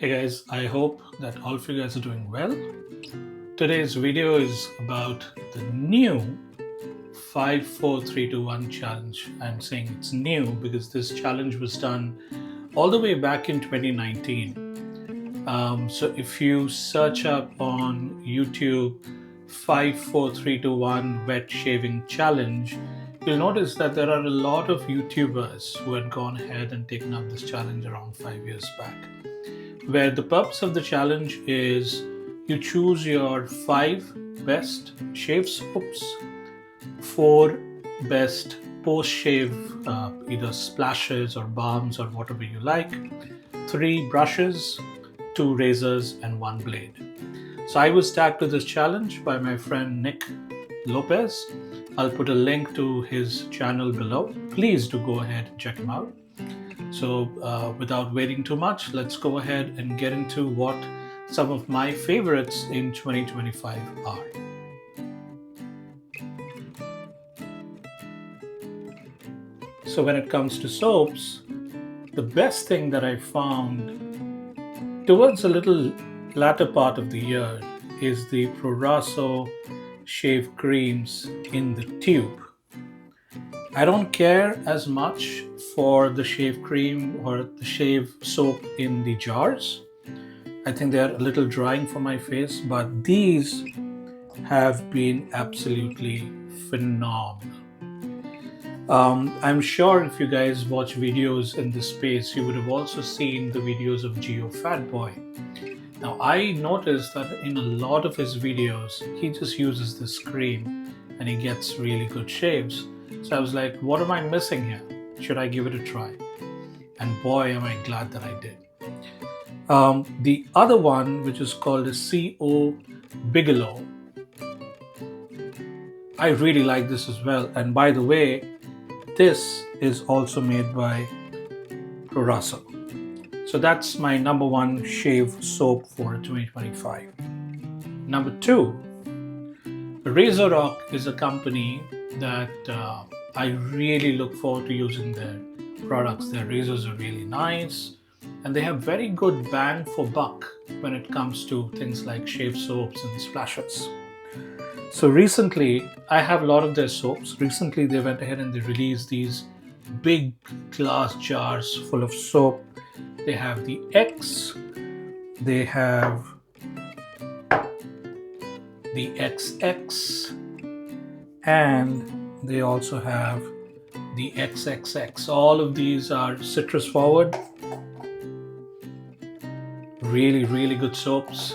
Hey guys, I hope that all of you guys are doing well. Today's video is about the new 54321 challenge. I'm saying it's new because this challenge was done all the way back in 2019. So if you search up on YouTube 54321 wet shaving challenge, you'll notice that there are a lot of YouTubers who had gone ahead and taken up this challenge around 5 years back, where the purpose of the challenge is you choose your five best shave soaps, four best post shave, either splashes or balms or whatever you like, three brushes, two razors, and one blade. So I was tagged to this challenge by my friend Nick Lopez. I'll put a link to his channel below. Please do go ahead and check him out. So, without waiting too much, let's go ahead and get into what some of my favorites in 2025 are. So, when it comes to soaps, the best thing that I found towards a little latter part of the year is the Proraso shave creams in the tube. I don't care as much for the shave cream or the shave soap in the jars. I think they're a little drying for my face, but these have been absolutely phenomenal. I'm sure if you guys watch videos in this space, you would have also seen the videos of Geo Fatboy. Now, I noticed that in a lot of his videos, he just uses this cream and he gets really good shaves. So I was like, what am I missing here? Should I give it a try? And boy, am I glad that I did. The other one, which is called a CO Bigelow, I really like this as well. And by the way, this is also made by Proraso. So that's my number one shave soap for 2025. Number two, Razor Rock is a company that I really look forward to using their products. Their razors are really nice and they have very good bang for buck when it comes to things like shave soaps and splashes. So recently, I have a lot of their soaps. Recently, they went ahead and they released these big glass jars full of soap. They have the X, they have the XX, and they also have the XXX. All of these are citrus forward. Really, really good soaps.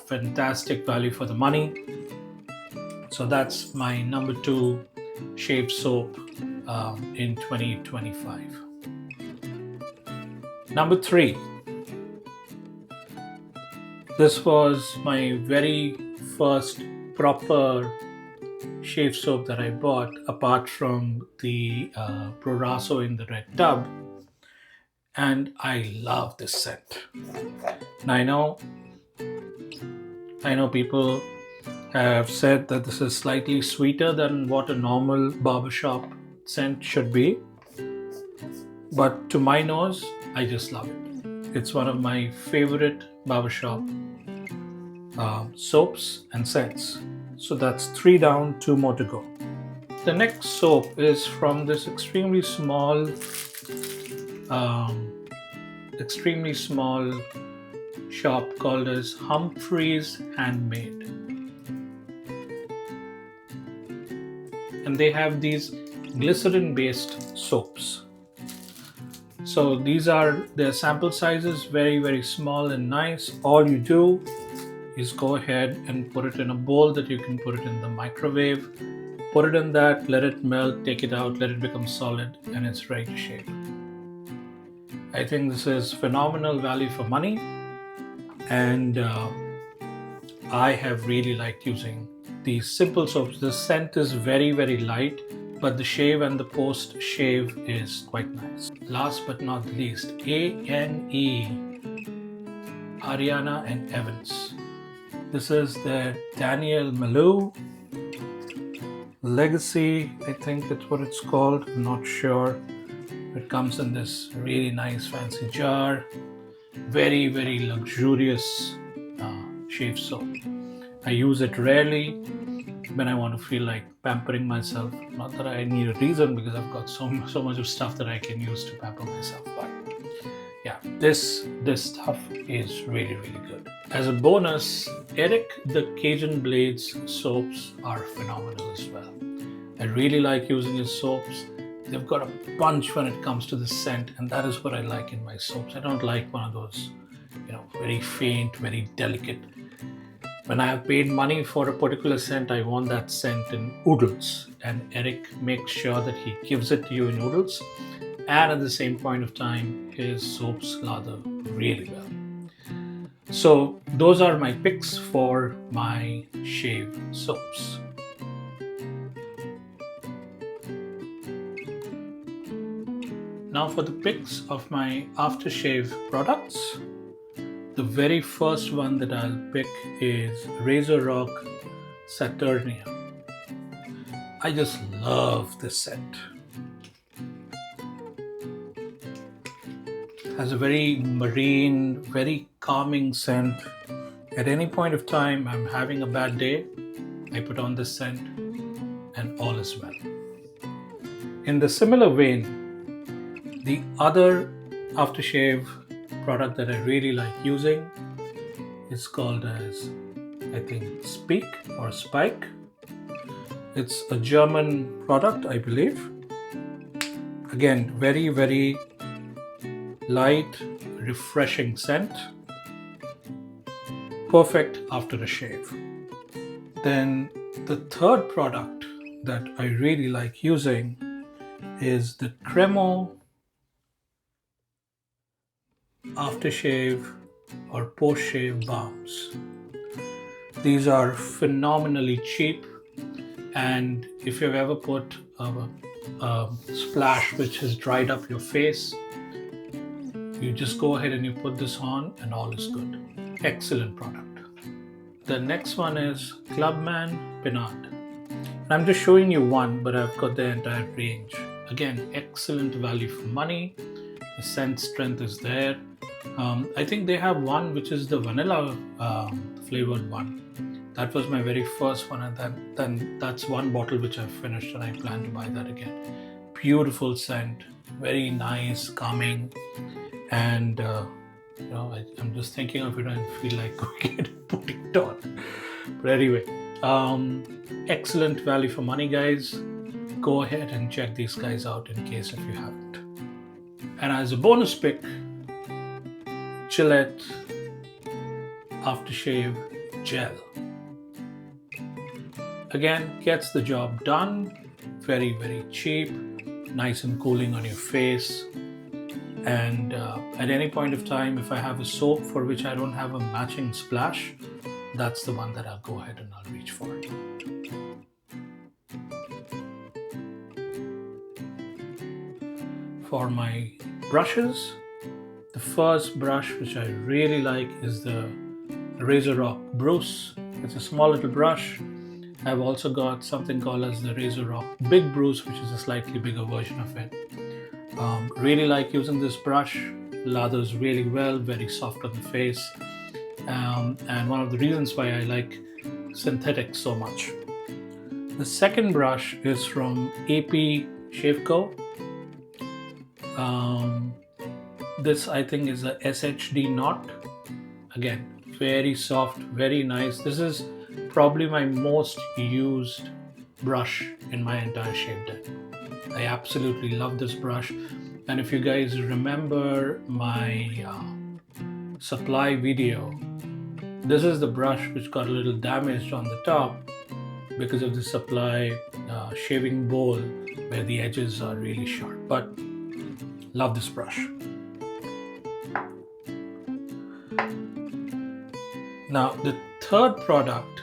Fantastic value for the money. So that's my number two shave soap in 2025. Number three. This was my very first proper shave soap that I bought, apart from the Proraso in the red tub, and I love this scent. Now I know people have said that this is slightly sweeter than what a normal barbershop scent should be, but to my nose, I just love it. It's one of my favorite barbershop soaps and scents. So that's three down, two more to go. The next soap is from this extremely small shop called as Humphrey's Handmade, and they have these glycerin based soaps. So these are their sample sizes, very, very small and nice. All you do is go ahead and put it in a bowl that you can put it in the microwave. Put it in that, let it melt, take it out, let it become solid, and it's ready to shave. I think this is phenomenal value for money, and I have really liked using these simple soaps. The scent is very, very light, but the shave and the post shave is quite nice. Last but not least, ANE, Ariana and Evans. This is the Daniel Malou Legacy, I think it's what it's called. I'm not sure. It comes in this really nice fancy jar. Very, very luxurious shave soap. I use it rarely when I want to feel like pampering myself. Not that I need a reason, because I've got so much of stuff that I can use to pamper myself. But yeah, this stuff is really, really good. As a bonus, Eric the Cajun Blades soaps are phenomenal as well. I really like using his soaps. They've got a punch when it comes to the scent, and that is what I like in my soaps. I don't like one of those, very faint, very delicate. When I have paid money for a particular scent, I want that scent in oodles, and Eric makes sure that he gives it to you in oodles, and at the same point of time, his soaps lather really well. So those are my picks for my shave soaps. Now for the picks of my aftershave products. The very first one that I'll pick is Razor Rock Saturnia. I just love this scent. It has a very marine, very calming scent. At any point of time I'm having a bad day, I put on this scent and all is well. In the similar vein, the other aftershave product that I really like using is called as, I think, Speak or Spike. It's a German product, I believe. Again, very, very light, refreshing scent. Perfect after a shave. Then the third product that I really like using is the Cremo aftershave or post-shave balms. These are phenomenally cheap, and if you've ever put a splash which has dried up your face, you just go ahead and you put this on and all is good. Excellent product. The next one is Clubman Pinard. And I'm just showing you one, but I've got the entire range. Again, excellent value for money. The scent strength is there. I think they have one which is the vanilla flavored one. That was my very first one, and then that's one bottle which I've finished, and I plan to buy that again. Beautiful scent, very nice, calming, and I'm just thinking of it and I feel like going and putting it on. But anyway, excellent value for money, guys. Go ahead and check these guys out in case if you haven't. And as a bonus pick, Gillette Aftershave Gel. Again, gets the job done. Very, very cheap, nice and cooling on your face. And at any point of time, if I have a soap for which I don't have a matching splash, that's the one that I'll go ahead and I'll reach for. For my brushes, the first brush which I really like is the Razor Rock Bruce. It's a small little brush. I've also got something called as the Razor Rock Big Bruce, which is a slightly bigger version of it. Really like using this brush. Lathers really well, very soft on the face. And one of the reasons why I like synthetic so much. The second brush is from AP Shave Co. This I think is a SHD knot. Again, very soft, very nice. This is probably my most used brush in my entire shave den. I absolutely love this brush. And if you guys remember my supply video, this is the brush which got a little damaged on the top because of the supply shaving bowl where the edges are really sharp. But love this brush. Now the third product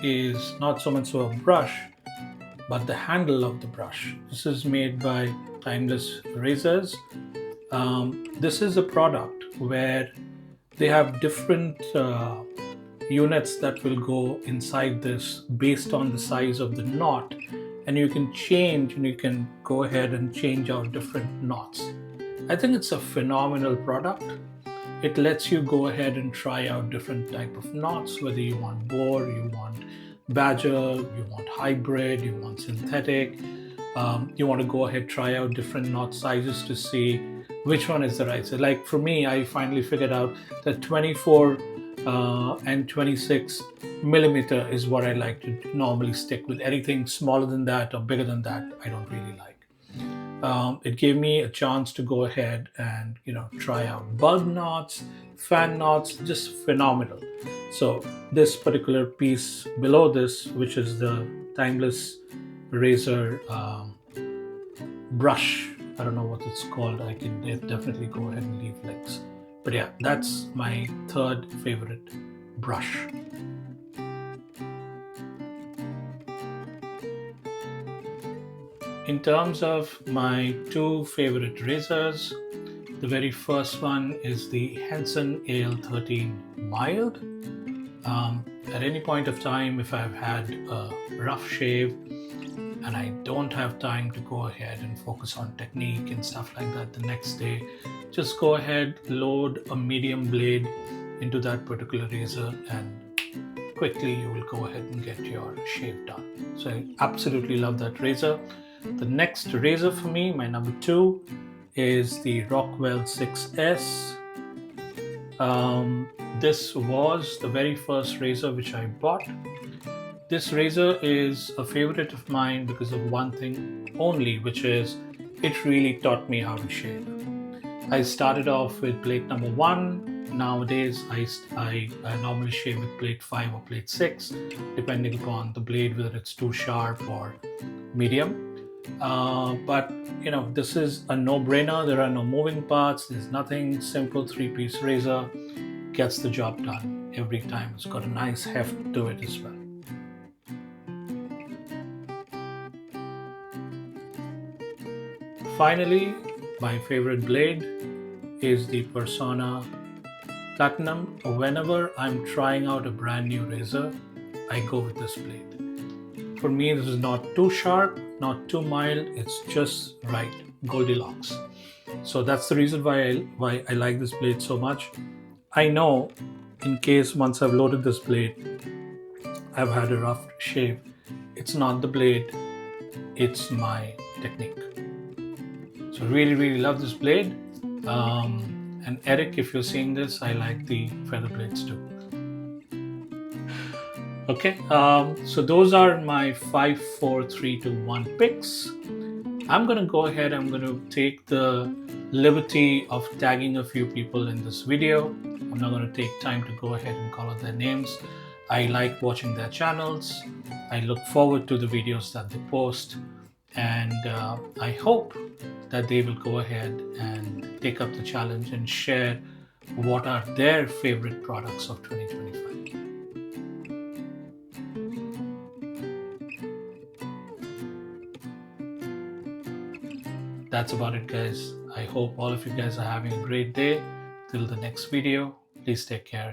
is not so much so a brush, but the handle of the brush. This is made by Timeless Razors. This is a product where they have different units that will go inside this based on the size of the knot, and you can change and you can go ahead and change out different knots. I think it's a phenomenal product. it lets you go ahead and try out different type of knots, whether you want boar, you want badger, you want hybrid, you want synthetic. You want to go ahead, try out different knot sizes to see which one is the right. So like for me, I finally figured out that 24 and 26 millimeter is what I like to normally stick with. Anything smaller than that or bigger than that, I don't really like. It gave me a chance to go ahead and try out bulb knots, fan knots, just phenomenal. So this particular piece below this, which is the timeless razor brush, I don't know what it's called. I can definitely go ahead and leave links. But yeah, that's my third favorite brush. In terms of my two favorite razors, the very first one is the Henson AL13 Mild. At any point of time, if I've had a rough shave and I don't have time to go ahead and focus on technique and stuff like that the next day, just go ahead, load a medium blade into that particular razor, and quickly you will go ahead and get your shave done. So I absolutely love that razor. The next razor for me, my number two, is the Rockwell 6S. This was the very first razor which I bought. This razor is a favorite of mine because of one thing only, which is it really taught me how to shave. I started off with plate number 1. Nowadays, I normally shave with plate 5 or plate 6, depending upon the blade, whether it's too sharp or medium. But this is a no-brainer. There are no moving parts. There's nothing. Simple 3-piece razor gets the job done every time. It's got a nice heft to it as well. Finally, my favorite blade is the Persona Platinum. Whenever I'm trying out a brand new razor, I go with this blade. For me, this is not too sharp, not too mild. It's just right, Goldilocks. So that's the reason why I like this blade so much. I know in case once I've loaded this blade, I've had a rough shave. It's not the blade, it's my technique. So really, really love this blade. And Eric, if you're seeing this, I like the feather blades too. Okay, so those are my 5, 4, 3, 2, 1 picks. I'm going to go ahead, I'm going to take the liberty of tagging a few people in this video. I'm not going to take time to go ahead and call out their names. I like watching their channels. I look forward to the videos that they post. And I hope that they will go ahead and take up the challenge and share what are their favorite products of 2025. That's about it, guys. I hope all of you guys are having a great day. Till the next video, please take care.